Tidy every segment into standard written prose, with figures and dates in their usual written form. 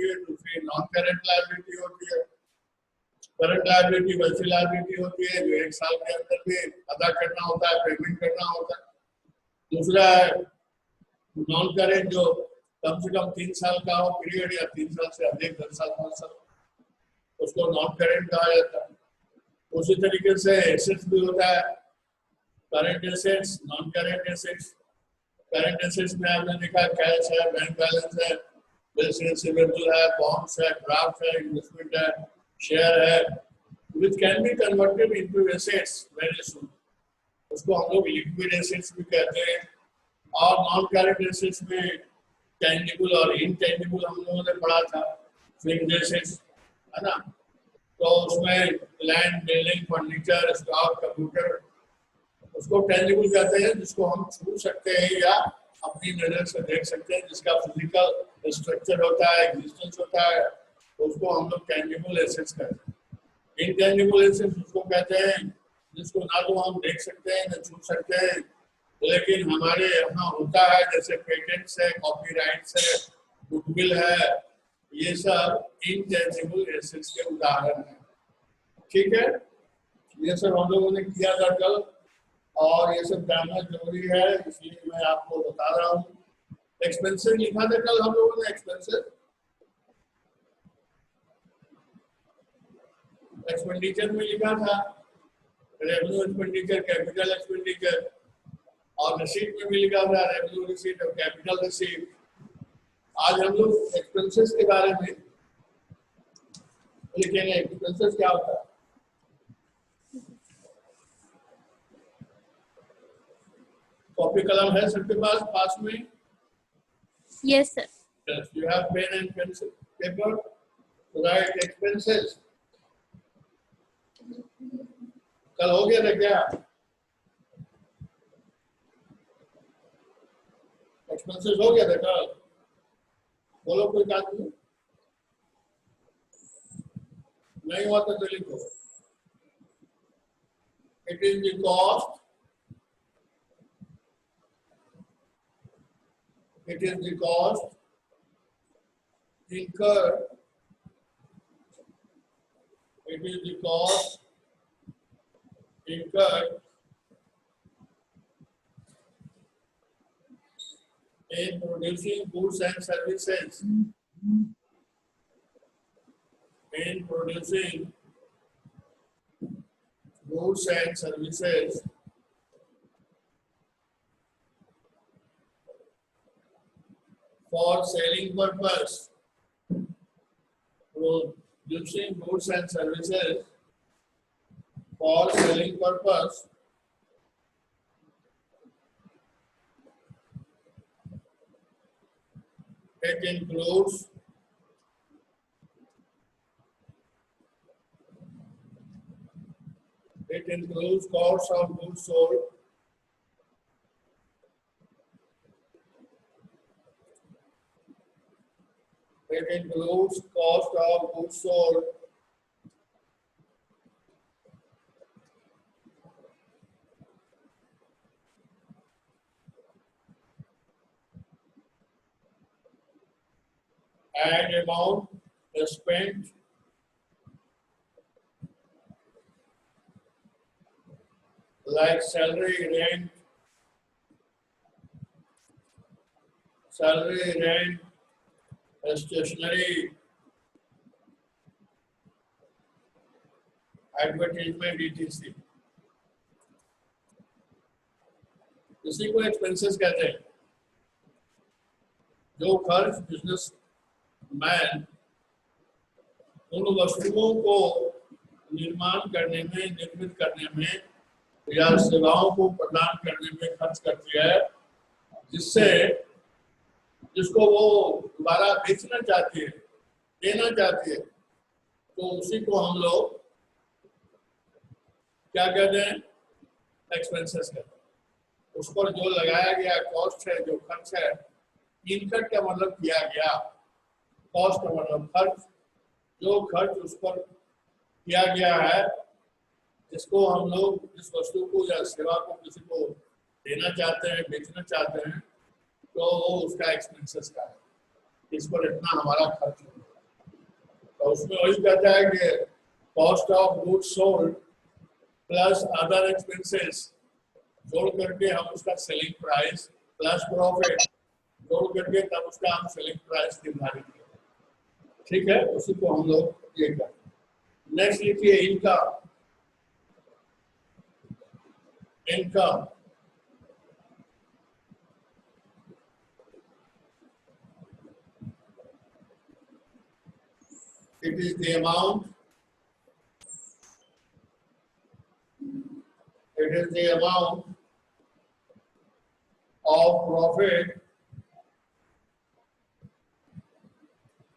होती है, दूसरी नॉन करंट लायबिलिटी होती है। करंट लायबिलिटी वैसी लायबिलिटी होती है जो 1 साल के अंदर भी अदा करना होता है, पेमेंट करना होता है। दूसरा नॉन करंट जो कम से कम 3 साल का हो पीरियड या 3 साल से अधिक, 10 साल 5 साल, उसको नॉन करंट कहा जाता है। उसी तरीके से एसेट्स भी होता है, current assets, non current assets. Current assets में आपने देखा कैश है, बैंक बैलेंस है, बिल्स रिसीवेबल है, बॉन्ड्स है, ड्राफ्ट है, इन्वेस्टमेंट है, शेयर है, which can be converted into assets very soon। उसको हम लोग लिक्विड एसेट्स भी कहते हैं। और नॉन करंट एसेट्स में टेंजिबल और इनटेंजिबल हम लोगों ने पढ़ा था, फिक्स्ड एसेट्स है ना। तो उसमें land, building, furniture, stock, computer, उसको टेंजिबल कहते हैं, जिसको हम छू सकते हैं या अपनी नजर से देख सकते हैं, जिसका फिजिकल स्ट्रक्चर होता है, एग्जिस्टेंस होता है, उसको हम लोग टेंजिबल एसेट्स कहते हैं। इनटेंजिबल एसेट्स उसको कहते हैं जिसको ना तो हम देख सकते हैं ना छू सकते हैं, लेकिन हमारे यहाँ होता है, जैसे पेटेंट्स है, कॉपीराइट्स है, गुडविल है, ये सब इनटेंजिबल एसेट्स के उदाहरण हैं। ठीक है, ये सब हम लोगों ने किया था कल, और ये सब जानना जरूरी है, इसलिए मैं आपको बता रहा हूँ। एक्सपेंसेस लिखा था कल हम लोगों ने, एक्सपेंसेस, एक्सपेंडिचर में लिखा था रेवेन्यू एक्सपेंडिचर, कैपिटल एक्सपेंडिचर, और रिसीट में भी लिखा था रेवेन्यू रिसीट और कैपिटल रिसीट। आज हम लोग एक्सपेंसेस के बारे में लिखेंगे। एक्सपेंसेस क्या होता है? कॉपी कलम है सबके पास में? Yes sir. Yes, you have pen and pencil, paper to write expenses. कल हो गया था क्या? एक्सपेंसेस हो गया था कल? बोलो कोई बात नहीं हुआ तो लिखो। It is the cost, it is the cost incurred, it is the cost incurred in producing goods and services, in producing goods and services for selling purpose, producing goods and services for selling purpose, it includes cost of goods sold, it includes cost of goods sold, and amount spent like salary, rent, stationery, advertisement, etc. इसी को expenses कहते हैं। जो खर्च business man उन वस्तुओं को निर्माण करने में, निर्मित करने में या सेवाओं को प्रदान करने में खर्च करती है, जिसको वो दोबारा बेचना चाहती है, देना चाहती है, तो उसी को हम लोग क्या कहते हैं? एक्सपेंसेस कहते हैं। उस पर जो लगाया गया कॉस्ट है, जो खर्च है, इनकट का मतलब किया गया, कॉस्ट का मतलब खर्च, जो खर्च उस पर किया गया है, जिसको हम लोग जिस वस्तु को या सेवा को किसी को देना चाहते हैं, बेचना चाहते हैं, तो वो उसका एक्सपेंसेस का है। इस पर इतना हमारा खर्च होगा। और उसमें वही कहता है कि cost of goods sold plus other expenses जोड़ करके हम उसका सेलिंग प्राइस प्लस प्रॉफिट जोड़ करके तब उसका हम सेलिंग प्राइस निर्धारित करें। ठीक है, उसी को हम लोग ये करें। नेक्स्ट लिखिए income. Income it is the amount, it is the amount of profit,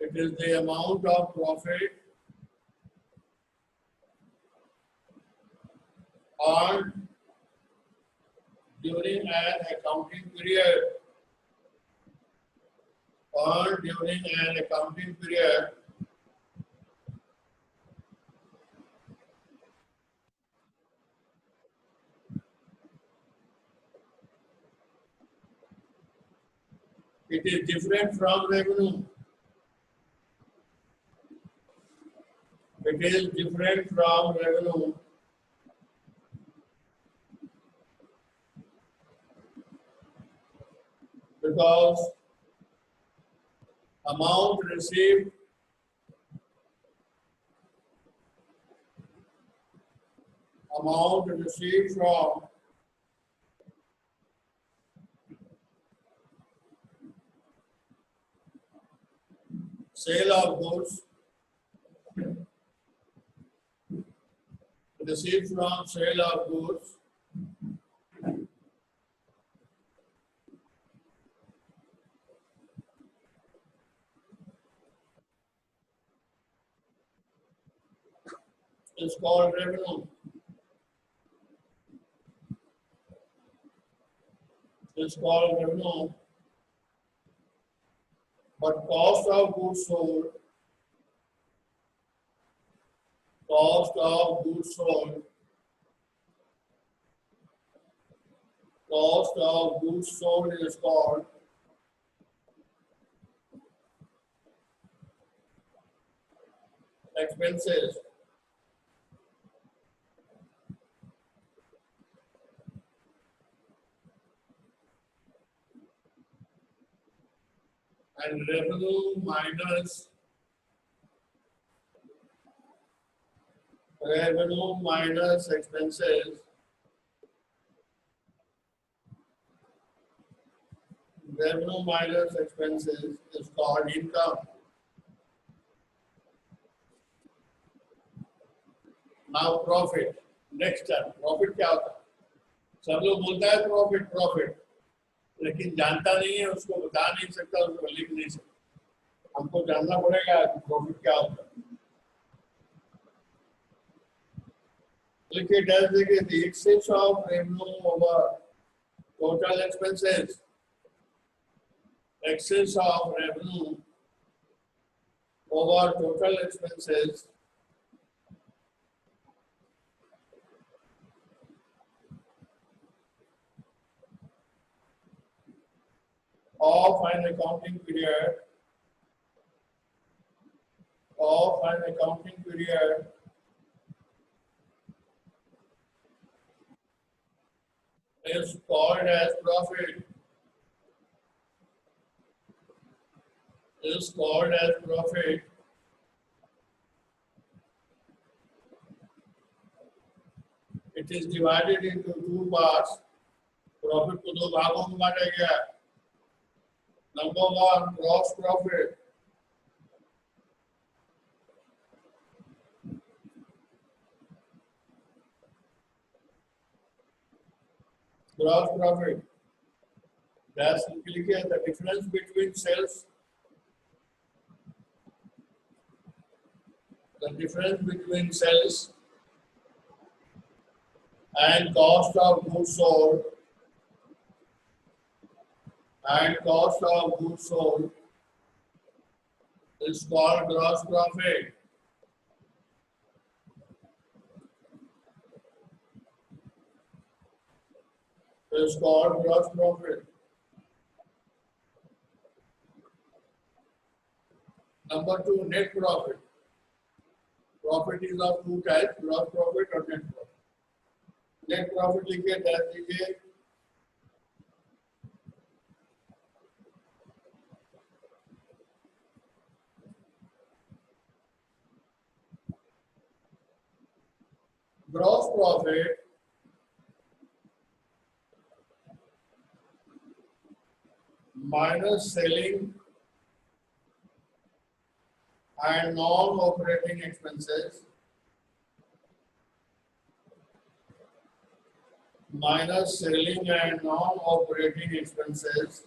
it is the amount of profit earned during an accounting period, earned during an accounting period it is different from revenue. It is different from revenue because amount received from sale of goods, received from sale of goods is called revenue. It's called revenue. But cost of goods sold, cost of goods sold, cost of goods sold is called expenses. And revenue minus expenses, revenue minus expenses is called income. Now profit. Next term, profit क्या होता है? सब लोग बोलता है profit profit, लेकिन जानता नहीं है, उसको बता नहीं सकता, उसको लिख नहीं सकता। हमको जानना पड़ेगा कि प्रॉफिट क्या होता है। लिखिए डैश देखिए the excess of revenue over total expenses, excess of revenue over total expenses of an accounting period is called as profit. Is called as profit. It is divided into two parts. Profit को दो भागों में बांटा गया है. Number one, gross profit. Gross profit. That's लिखिए the difference between sales. The difference between sales and cost of goods sold is called gross profit. Is called gross profit. Number two, net profit. Profit is of two type, gross profit और net profit. Net profit लिखिए, ध्यान दीजिए, gross profit minus selling and non-operating expenses minus selling and non-operating expenses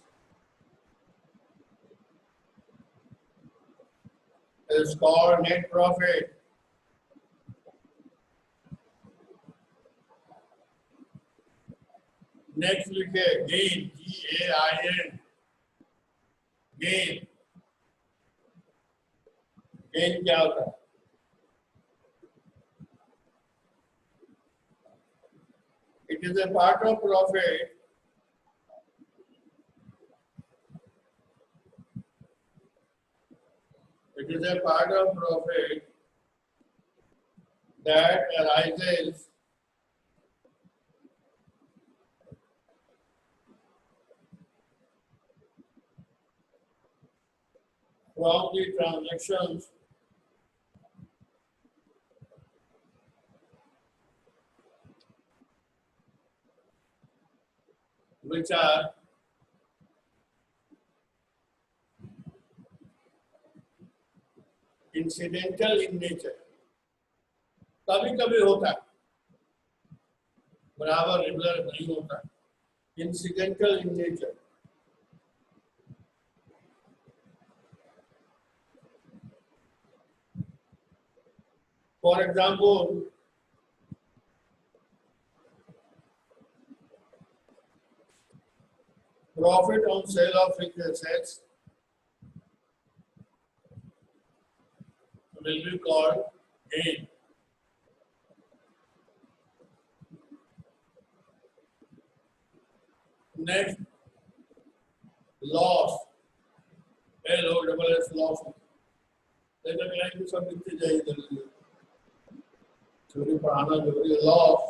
is called net profit. Next लिखे gain, GAIN, gain, gain क्या होता है? It is a part of profit that arises from the transactions which are incidental in nature. कभी कभी होता है, बराबर regular नहीं होता है, incidental in nature. For example, profit on sale of fixed assets will be called gain. Next, loss, LOSS, loss. लेकिन line में सब लिखते जाइए जल्दी, थोड़ी पढ़ाना जरूरी है। Loss,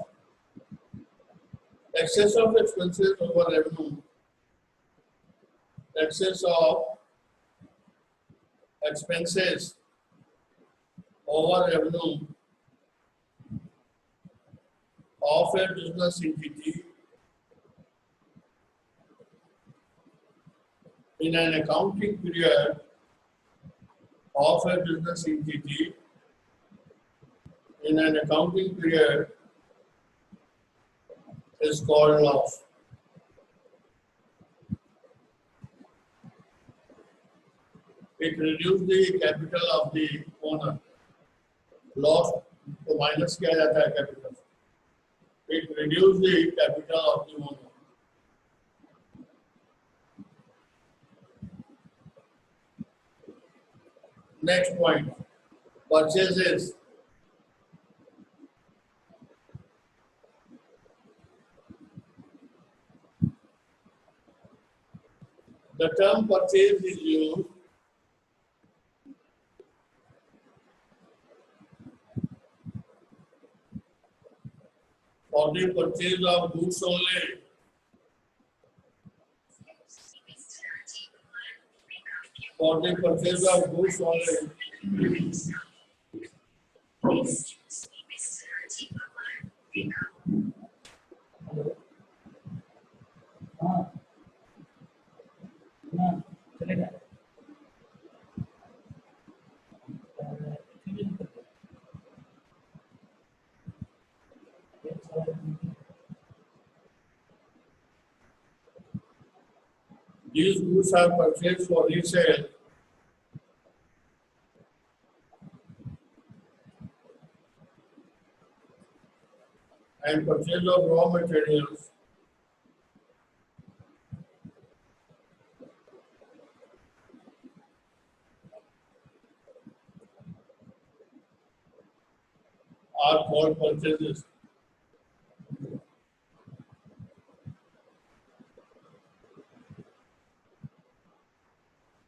excess of expenses over revenue, excess of expenses over revenue of a business entity in an accounting period of a business entity in an accounting period is called loss. It reduces the capital of the owner. Loss को minus किया जाता है capital. It reduces the capital of the owner. Next point, purchases. The term purchase is used for the purchase of goods only. For the purchase of goods only. These goods are purchased for resale and purchase of raw materials are called purchases.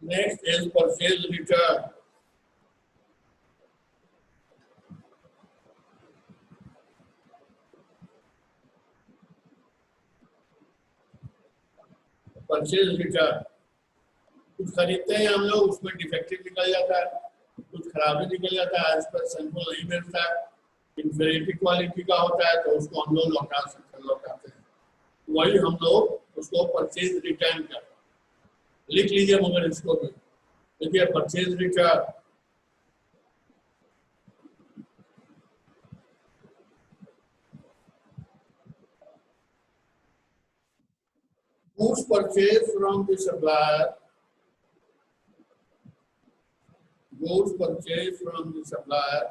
Next is purchase return. Purchase return, कुछ खरीदते हैं हम लोग, उसमें defective निकल जाता है, कुछ खराबी निकल जाता है, इस पर सैंपल नहीं मिलता है, इंफीरियरिटी क्वालिटी का होता है, तो उसको हम लोग लौटाते हैं। वही हम लोग उसको परचेज रिटर्न करते हैं। लिख लीजिए मगर इसको भी, देखिए purchase return, goods purchased from the supplier, goods purchased from the supplier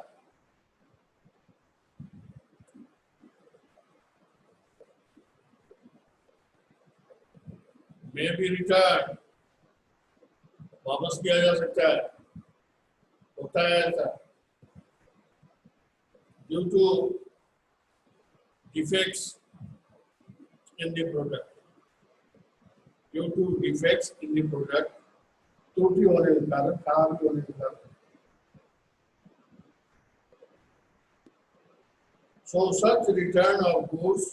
may be returned, वापस किया जा सकता है, होता है ऐसा, due to defects in the product, due to defects in the product, त्रुटि होने के कारण, खराबी होने के कारण। So such return of goods,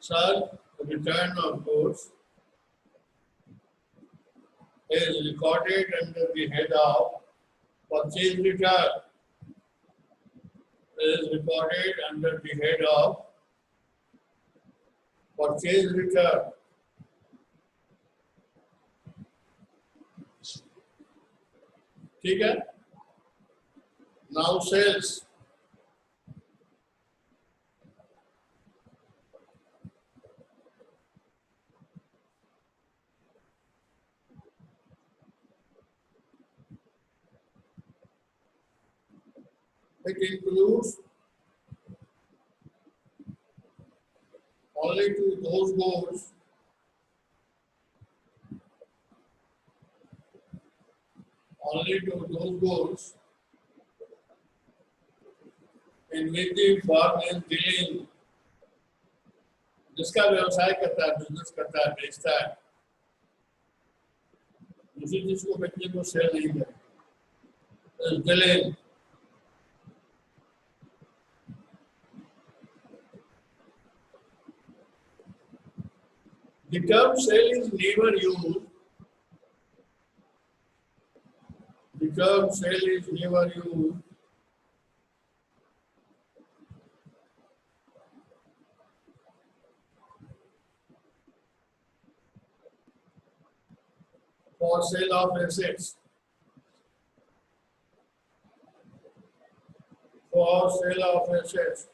such return of goods is recorded under the head of purchase return, is recorded under the head of purchase return. ठीक है? Now sales. It includes only to those goods in which the firm is dealing, जिसका व्यवसाय करता है, business करता है, बेचता है, दूसरी चीज को बेचने को सेल नहीं करेगा, dealing. The term sale is never used. The term sale is never used for sale of assets. For sale of assets.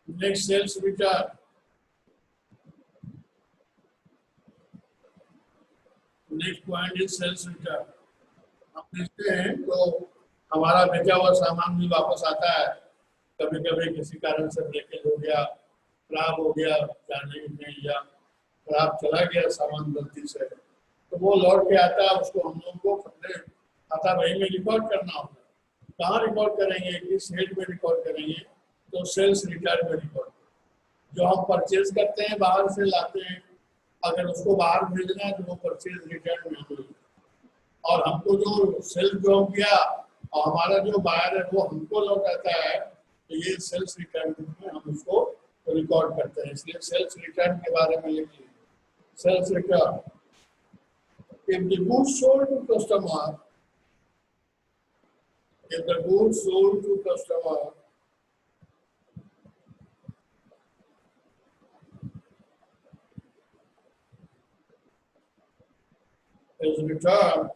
Next, sales return. Next point is sales return. हम देखते हैं तो हमारा बेचा हुआ सामान भी वापस आता है, कभी कभी किसी कारण से ब्रेकेज हो गया, खराब हो गया, जाने में या खराब चला गया सामान गलती से, तो वो लौट के आता है, उसको हम लोग को अपने खाता बही में रिकॉर्ड करना होगा। कहाँ रिकॉर्ड करेंगे? किस हेड में रिकॉर्ड करेंगे? तो सेल्स रिटर्न में रिकॉर्ड। जो हम परचेज करते हैं, बाहर से लाते हैं, अगर उसको बाहर भेजना है तो वो परचेज रिटर्न में होगी, और हमको जो सेल्स जो किया और हमारा जो बायर है वो हमको लौटाता है, तो ये सेल्स रिटर्न में हम उसको रिकॉर्ड करते हैं। इसलिए सेल्स रिटर्न के बारे में लिखिए, sales return. If the goods sold to customer, if the goods sold to customer is returned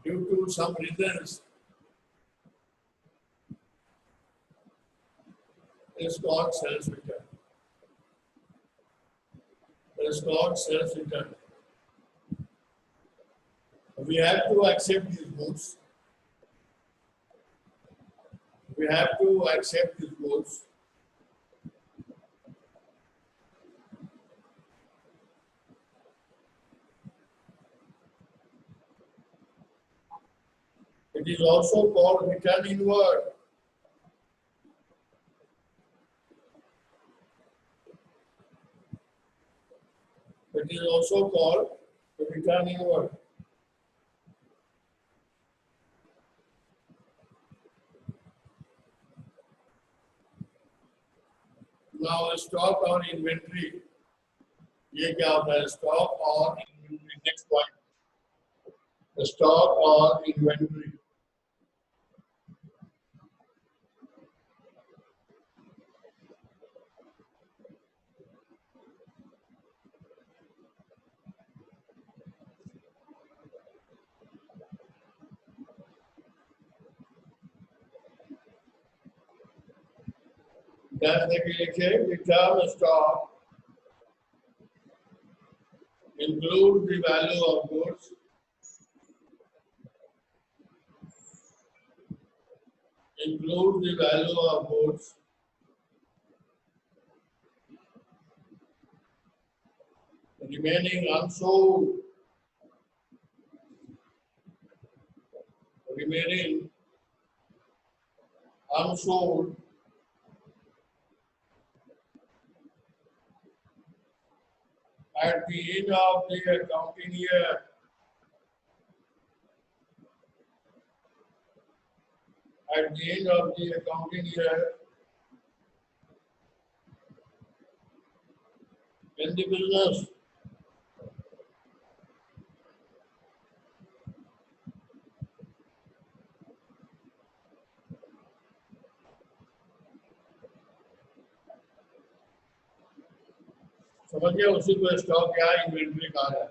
due to some reasons, is called sales return. Is called sales return. We have to accept these goods. We have to accept these goods. It is also called return inward. It is also called return inward. Now stock or inventory. ये क्या होता है? Stock or inventory. Next point. Stock or inventory. जैसे कि लिखे return stock include the value of goods remaining unsold at the end of the accounting year. At the end of the accounting year, in the business, समझिए उसी को stock या inventory कहा जाता है।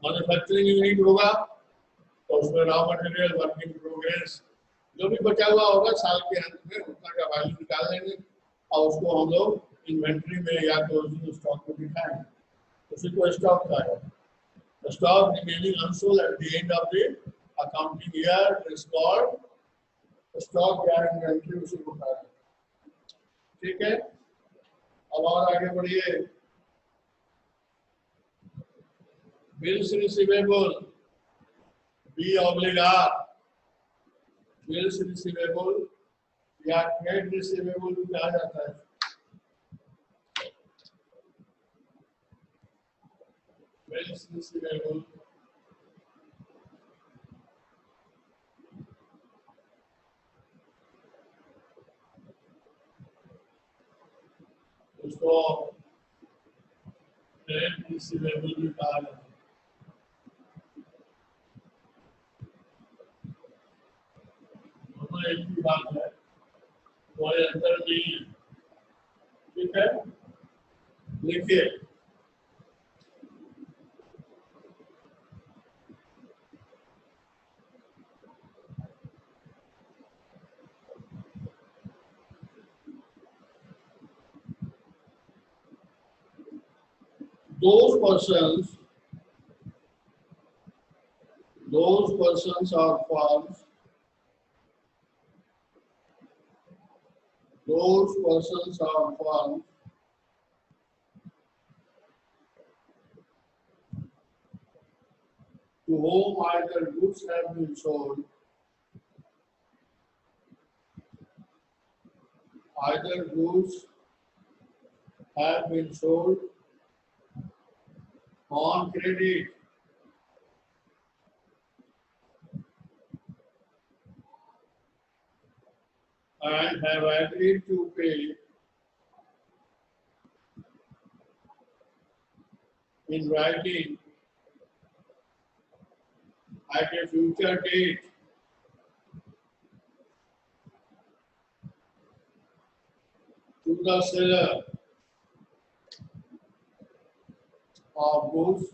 मैन्युफैक्चरिंग यूनिट होगा तो उसमें raw material, work in progress, जो भी बचा हुआ होगा साल के अंत में उतना का वैल्यू निकाल लेंगे और उसको हम लोग इन्वेंट्री में या क्लोजिंग स्टॉक में दिखाएंगे, उसी को स्टॉक कहा जाता है। Stock remaining unsold at the end of the accounting year is called stock या इन्वेंट्री, उसी को कहा जाता है। ठीक है, अब और आगे बढ़िए। Bills receivable, B oblique R, bills receivable या ट्रेड रिसीवेबल भी कहा जाता है। बिल्स रिसीवेबल उसको ट्रेड रिसीवेबल भी कहा जाता है। एक ही बात है, कोई अंतर नहीं है। ठीक है, देखिए those persons or firms, those persons or firms to whom either goods have been sold, on credit and have agreed to pay in writing at a future date to the seller of goods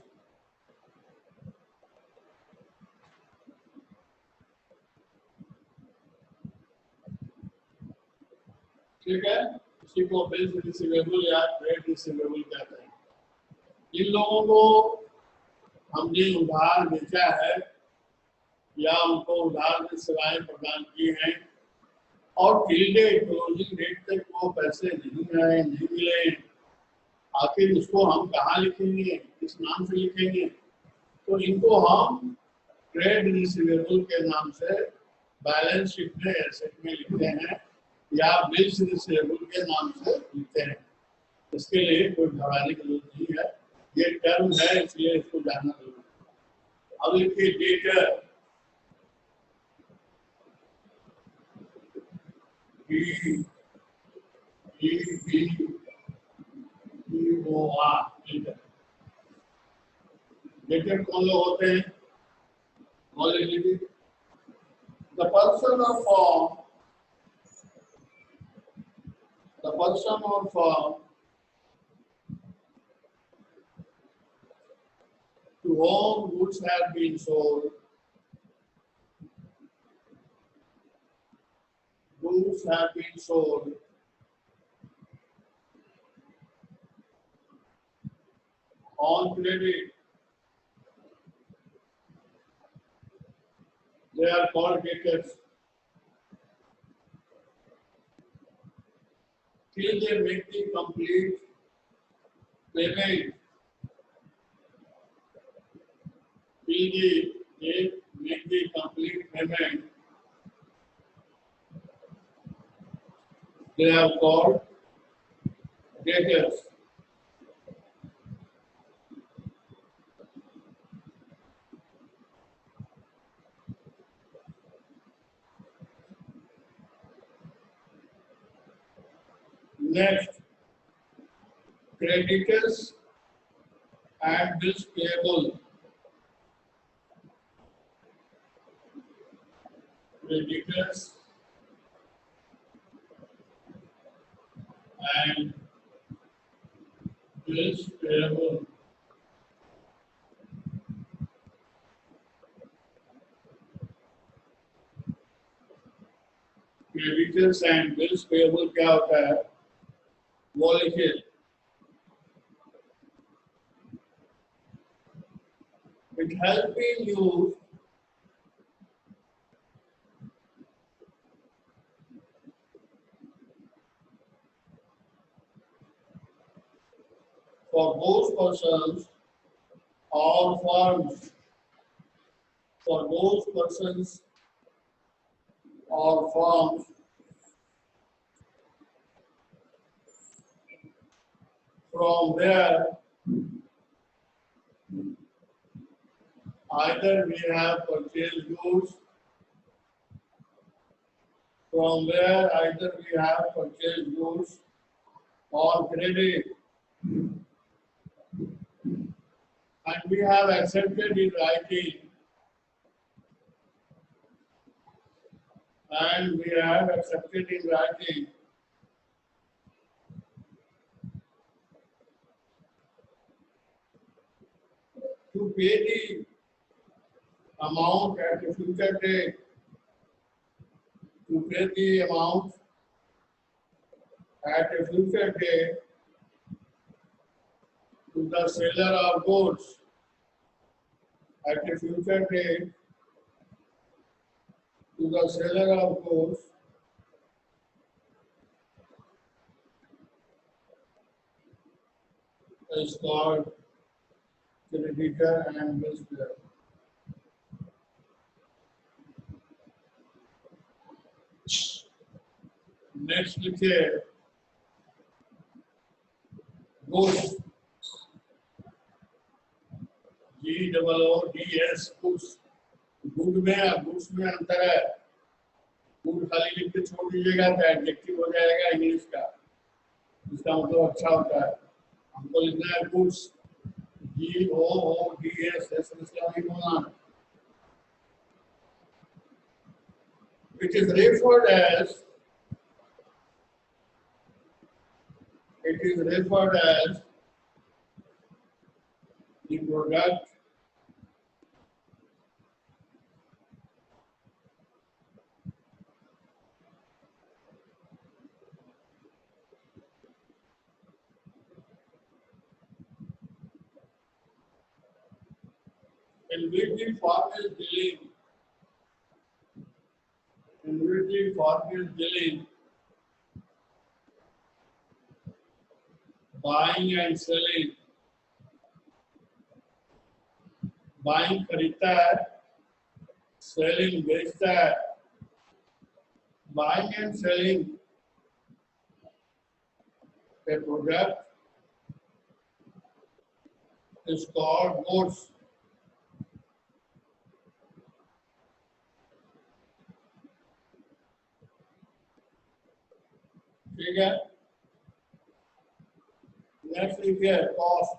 ठीक है, इसी को bills receivable या trade receivable कहते हैं। इन लोगों को हमने उधार बेचा है या उनको उधार की सेवाएं प्रदान की हैं और टिल डेट, क्लोजिंग डेट तक वो पैसे नहीं आए, नहीं मिले, आखिर इसको हम कहाँ लिखेंगे, किस नाम से लिखेंगे? तो इनको हम ट्रेड रिसीवेबल के नाम से बैलेंस शीट में एसेट में लिखते हैं या बिल्स रिसीवेबल के नाम से लिखते हैं। इसके लिए कोई घबराने की जरूरत नहीं है, ये टर्म है इसलिए इसको जानना जरूरी है। अब लिखिए डेटर डेटर कौन लोग होते हैं? The person or firm, the person or firm to whom goods have been sold, goods have been sold on credit, they are called debtors. Till they make the complete payment, till they make the complete payment, they are called debtors. Next, creditors and bills payable. Creditors and bills payable. Creditors and bills payable क्या होता है वो लिखिए। It has been used for those persons or firms, for those persons or firms from where either we have purchased goods, from where either we have purchased goods on credit, and we have accepted in writing, and we have accepted in writing to pay the amount at a future date, to pay the amount at a future date to the seller of goods, at a future date to the seller of goods is called creditor and bills payable. Next लिखिए goods, GOODS, goods। Good में goods में अंतर है, good खाली लिख के छोड़ दीजिएगा तो एडजेक्टिव हो जाएगा इंग्लिश का, इसका मतलब अच्छा होता है। हमको लिखना है गुड्स, GOODS, ऐसे नहीं बोलना। It is referred as the product in which the firm is dealing, buying and selling, buying खरीदता है selling बेचता है, buying and selling a product is called goods. ठीक है? Next is here cost.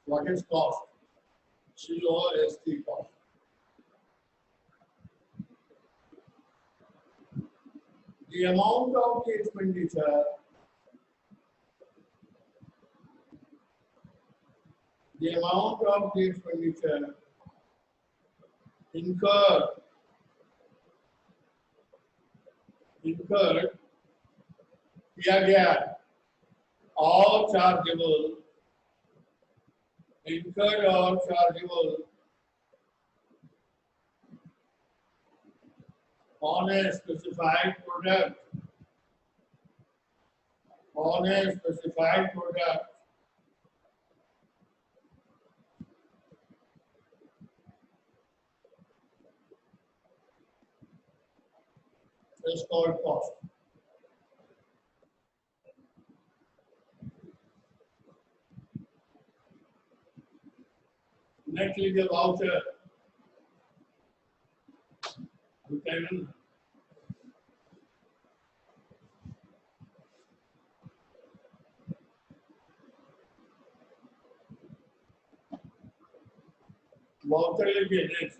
What is cost? COST cost. The amount of the expenditure, incurred किया गया, all chargeable, incurred or chargeable on a specified product, is called cost. Next is the voucher. You can voucher is next.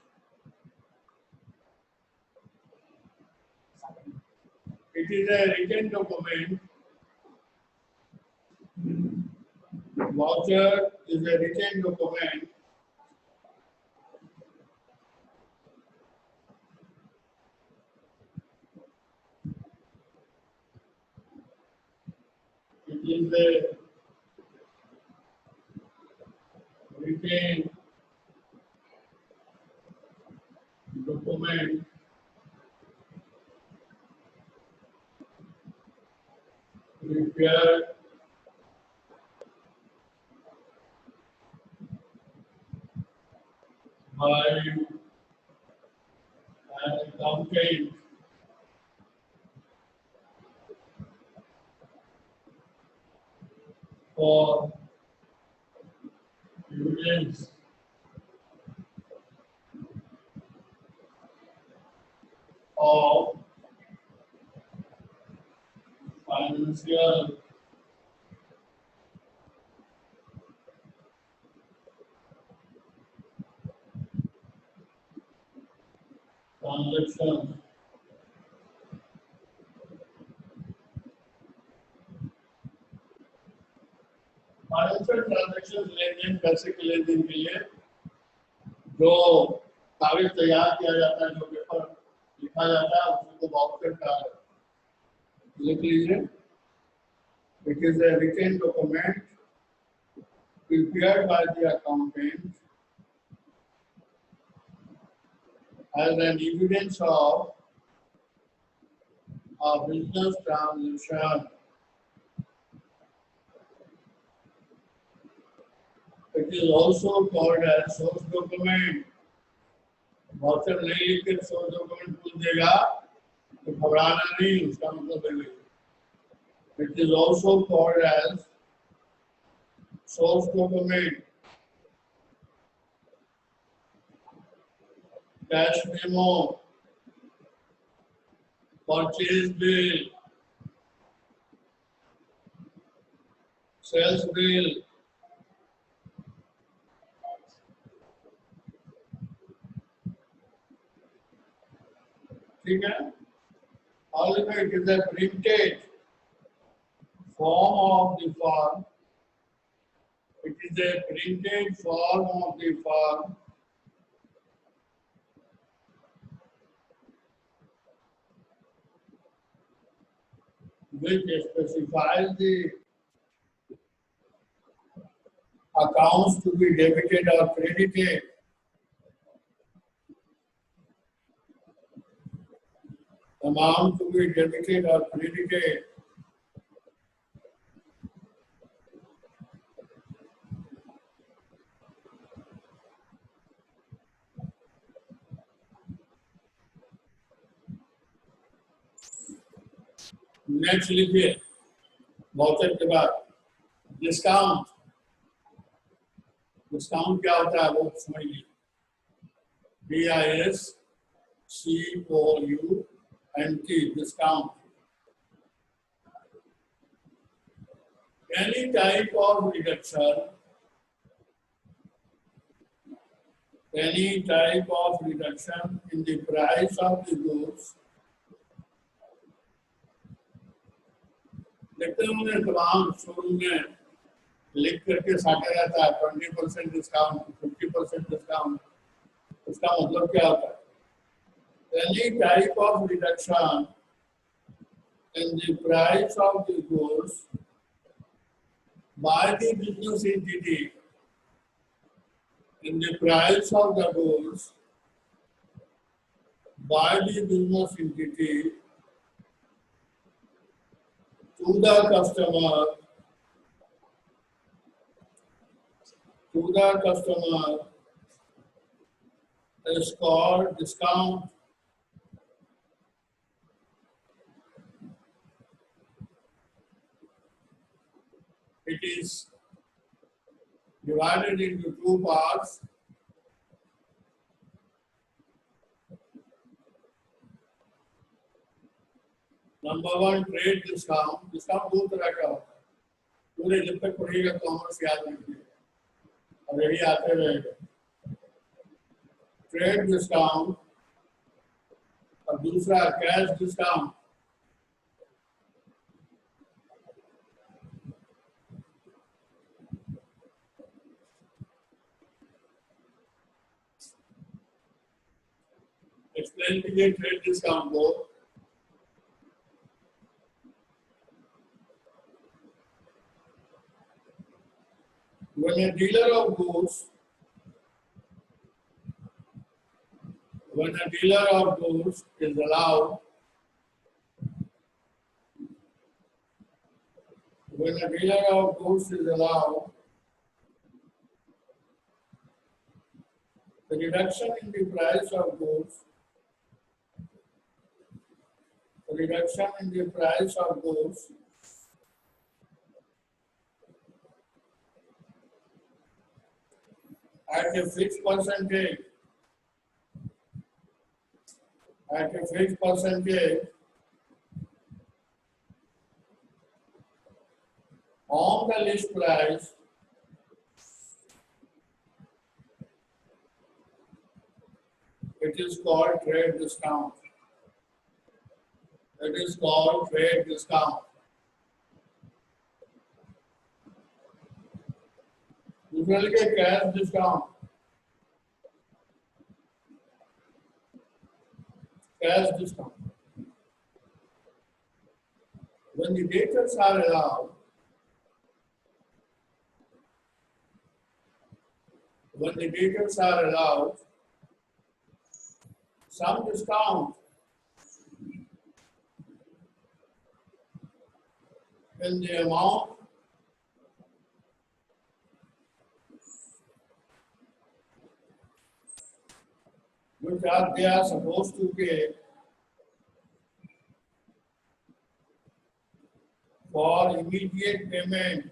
It is a written document. Voucher is a written document it is a written document prepared by an accountant for evidence of financial transactions. Financial transaction लेन देन पैसे के लेन then के लिए जो कागज तैयार किया जाता है, जो पेपर लिखा जाता है, उसको वाउचर कहा जाता है। लिख लीजिए, it is a written document prepared by the accountant as an evidence of a business transaction. It is also called as source document. Voucher नहीं लिख के सोर्स डॉक्यूमेंट पूछ देगा तो घबराना नहीं, उसका मतलब है। It is also called as source document, cash memo, purchase bill, sales bill, ठीक है? Also it is a printed form of the form. It is a printed form of the form which specifies the accounts to be debited or credited. Amount to be debited or credited. Next लिखिए voucher के बाद discount. Discount क्या होता है वो समझिए। DISCOUNT, discount. Any type of reduction, any type of reduction in the price of the goods, देखते हैं उन्हें तमाम शोरूम में लिख करके साटा रहता है 20% डिस्काउंट, 50% डिस्काउंट। उसका मतलब क्या होता है? Any type of reduction in the price of the goods by the business entity, in the price of the goods by the business entity to the customer, is called discount. It is divided into two parts. Number one trade discount. Discount दो तरह का होता है, पूरे जब तक पढ़िएगा commerce याद रखिए और यही आते रहेगा। ट्रेड डिस्काउंट और दूसरा कैश डिस्काउंट। एक्सप्लेन कीजिए ट्रेड डिस्काउंट को। When a dealer of goods is allowed, the reduction in the price of goods, at a fixed percentage, on the list price, it is called trade discount. दूसरा लिखे cash discount. When the debtors are allowed, some discount in the amount which they are supposed to pay for immediate payment